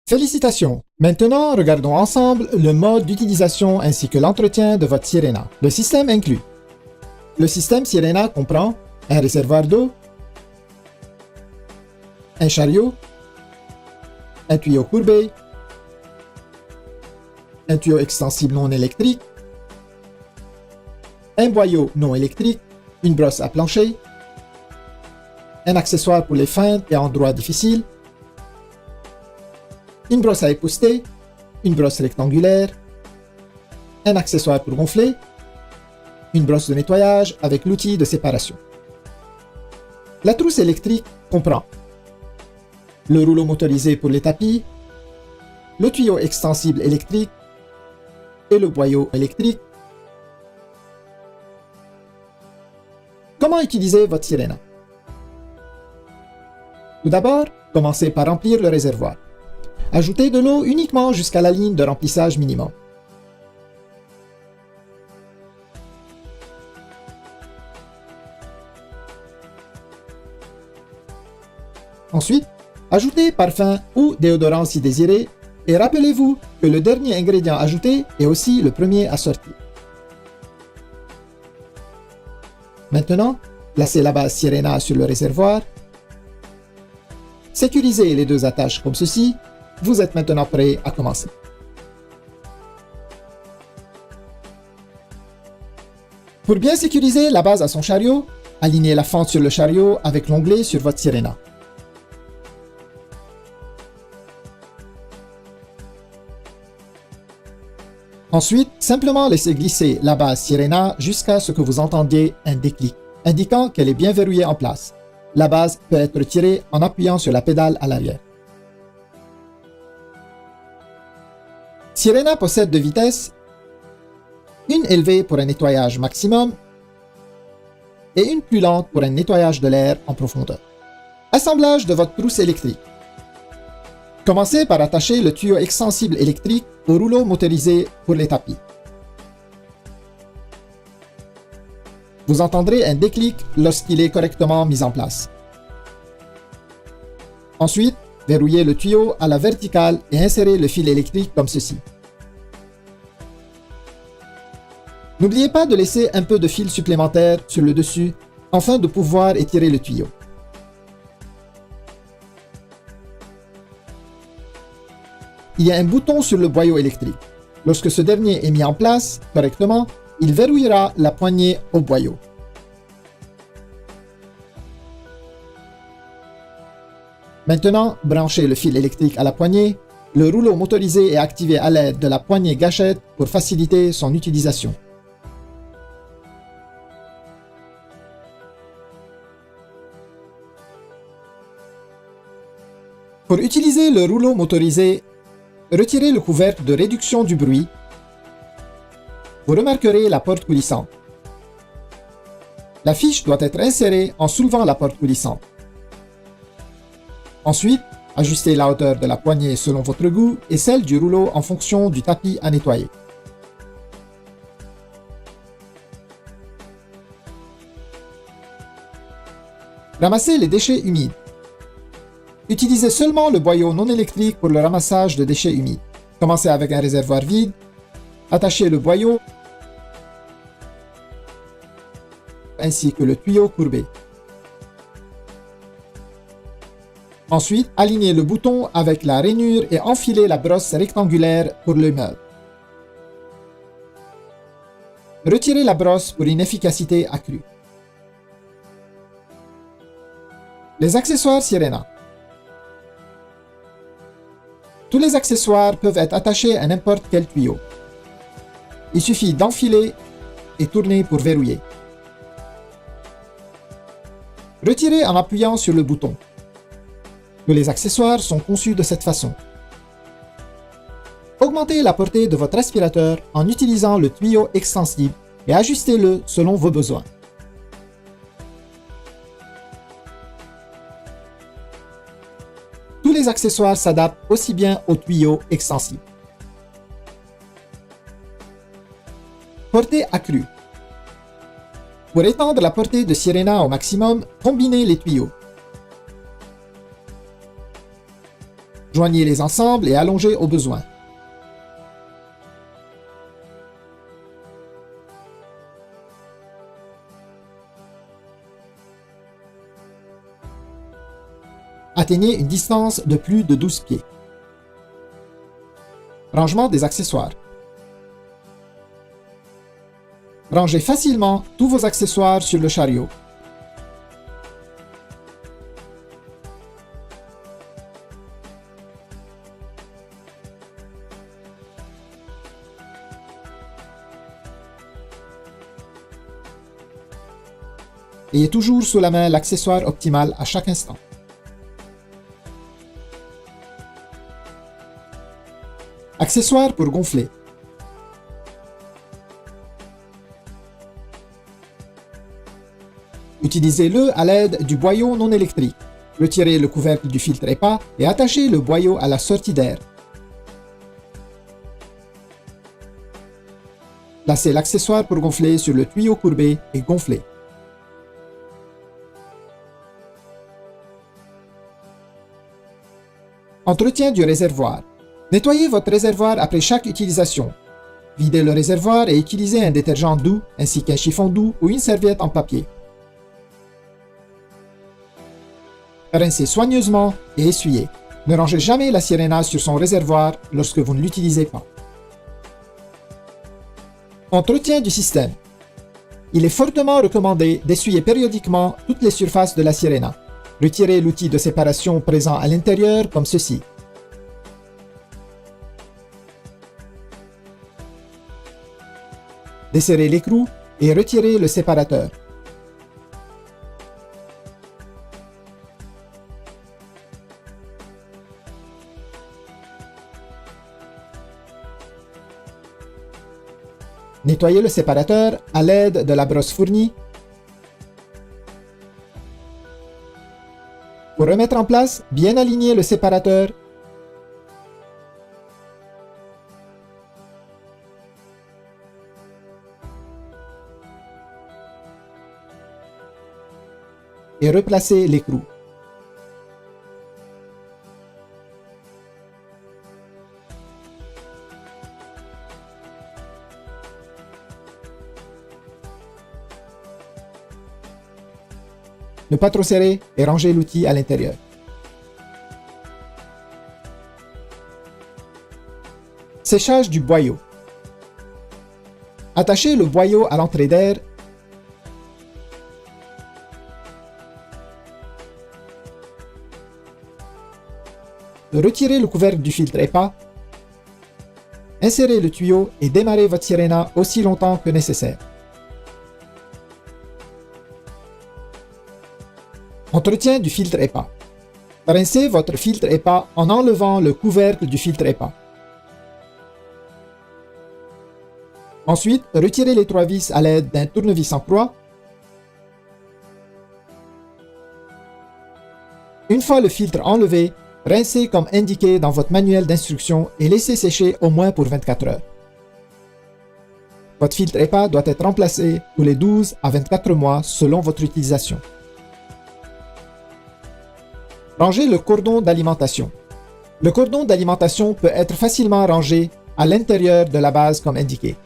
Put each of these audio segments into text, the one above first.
Félicitations! Maintenant, regardons ensemble le mode d'utilisation ainsi que l'entretien de votre Sirena. Le système inclus. Le système Sirena comprend un réservoir d'eau, un chariot, un tuyau courbé, un tuyau extensible non électrique, un boyau non électrique, une brosse à plancher, un accessoire pour les feintes et endroits difficiles, une brosse à épousseter, une brosse rectangulaire, un accessoire pour gonfler, une brosse de nettoyage avec l'outil de séparation. La trousse électrique comprend le rouleau motorisé pour les tapis, le tuyau extensible électrique et le boyau électrique. Comment utiliser votre Sirena? Tout d'abord, commencez par remplir le réservoir. Ajoutez de l'eau uniquement jusqu'à la ligne de remplissage minimum. Ensuite, ajoutez parfum ou déodorant si désiré et rappelez-vous que le dernier ingrédient ajouté est aussi le premier à sortir. Maintenant, placez la base Sirena sur le réservoir. Sécurisez les deux attaches comme ceci. Vous êtes maintenant prêt à commencer. Pour bien sécuriser la base à son chariot, alignez la fente sur le chariot avec l'onglet sur votre Sirena. Ensuite, simplement laissez glisser la base Sirena jusqu'à ce que vous entendiez un déclic, indiquant qu'elle est bien verrouillée en place. La base peut être retirée en appuyant sur la pédale à l'arrière. Sirena possède deux vitesses, une élevée pour un nettoyage maximum et une plus lente pour un nettoyage de l'air en profondeur. Assemblage de votre trousse électrique. Commencez par attacher le tuyau extensible électrique au rouleau motorisé pour les tapis. Vous entendrez un déclic lorsqu'il est correctement mis en place. Ensuite, verrouillez le tuyau à la verticale et insérez le fil électrique comme ceci. N'oubliez pas de laisser un peu de fil supplémentaire sur le dessus afin de pouvoir étirer le tuyau. Il y a un bouton sur le boyau électrique. Lorsque ce dernier est mis en place correctement, il verrouillera la poignée au boyau. Maintenant, branchez le fil électrique à la poignée. Le rouleau motorisé est activé à l'aide de la poignée gâchette pour faciliter son utilisation. Pour utiliser le rouleau motorisé, retirez le couvercle de réduction du bruit. Vous remarquerez la porte coulissante. La fiche doit être insérée en soulevant la porte coulissante. Ensuite, ajustez la hauteur de la poignée selon votre goût et celle du rouleau en fonction du tapis à nettoyer. Ramassez les déchets humides. Utilisez seulement le boyau non électrique pour le ramassage de déchets humides. Commencez avec un réservoir vide. Attachez le boyau ainsi que le tuyau courbé. Ensuite, alignez le bouton avec la rainure et enfilez la brosse rectangulaire pour le meuble. Retirez la brosse pour une efficacité accrue. Les accessoires Sirena. Tous les accessoires peuvent être attachés à n'importe quel tuyau. Il suffit d'enfiler et tourner pour verrouiller. Retirez en appuyant sur le bouton. Tous les accessoires sont conçus de cette façon. Augmentez la portée de votre aspirateur en utilisant le tuyau extensible et ajustez-le selon vos besoins. Tous les accessoires s'adaptent aussi bien au tuyau extensible. Portée accrue. Pour étendre la portée de Sirena au maximum, combinez les tuyaux. Joignez-les ensemble et allongez au besoin. Atteignez une distance de plus de 12 pieds. Rangement des accessoires. Rangez facilement tous vos accessoires sur le chariot. Ayez toujours sous la main l'accessoire optimal à chaque instant. Accessoires pour gonfler. Utilisez-le à l'aide du boyau non électrique. Retirez le couvercle du filtre EPA et attachez le boyau à la sortie d'air. Placez l'accessoire pour gonfler sur le tuyau courbé et gonflez. Entretien du réservoir. Nettoyez votre réservoir après chaque utilisation. Videz le réservoir et utilisez un détergent doux ainsi qu'un chiffon doux ou une serviette en papier. Rincez soigneusement et essuyez. Ne rangez jamais la sirena sur son réservoir lorsque vous ne l'utilisez pas. Entretien du système. Il est fortement recommandé d'essuyer périodiquement toutes les surfaces de la sirena. Retirez l'outil de séparation présent à l'intérieur comme ceci. Desserrez l'écrou et retirez le séparateur. Nettoyez le séparateur à l'aide de la brosse fournie. Pour remettre en place, bien aligner le séparateur. Et replacer l'écrou. Ne pas trop serrer et ranger l'outil à l'intérieur. Séchage du boyau. Attachez le boyau à l'entrée d'air. Retirez le couvercle du filtre EPA. Insérez le tuyau et démarrez votre sirena aussi longtemps que nécessaire. Entretien du filtre EPA. Rincez votre filtre EPA en enlevant le couvercle du filtre EPA. Ensuite, retirez les 3 vis à l'aide d'un tournevis en croix. Une fois le filtre enlevé, rincez comme indiqué dans votre manuel d'instruction et laissez sécher au moins pour 24 heures. Votre filtre EPA doit être remplacé tous les 12 à 24 mois selon votre utilisation. Rangez le cordon d'alimentation. Le cordon d'alimentation peut être facilement rangé à l'intérieur de la base comme indiqué.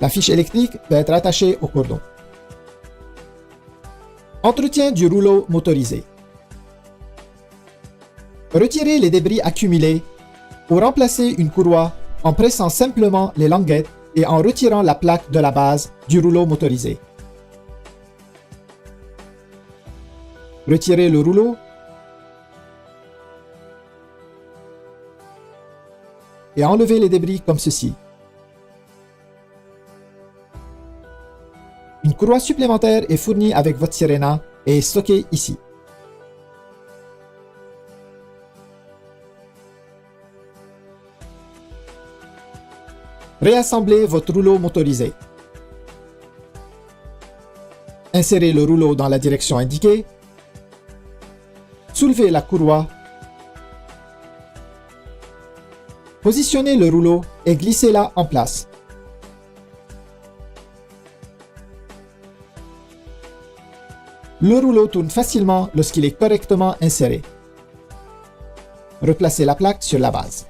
La fiche électrique peut être attachée au cordon. Entretien du rouleau motorisé. Retirez les débris accumulés ou remplacez une courroie en pressant simplement les languettes et en retirant la plaque de la base du rouleau motorisé. Retirez le rouleau et enlevez les débris comme ceci. Une courroie supplémentaire est fournie avec votre sirena et est stockée ici. Réassemblez votre rouleau motorisé. Insérez le rouleau dans la direction indiquée. Soulevez la courroie. Positionnez le rouleau et glissez-la en place. Le rouleau tourne facilement lorsqu'il est correctement inséré. Replacez la plaque sur la base.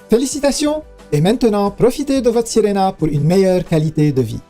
Félicitations! Et maintenant, profitez de votre Sirena pour une meilleure qualité de vie.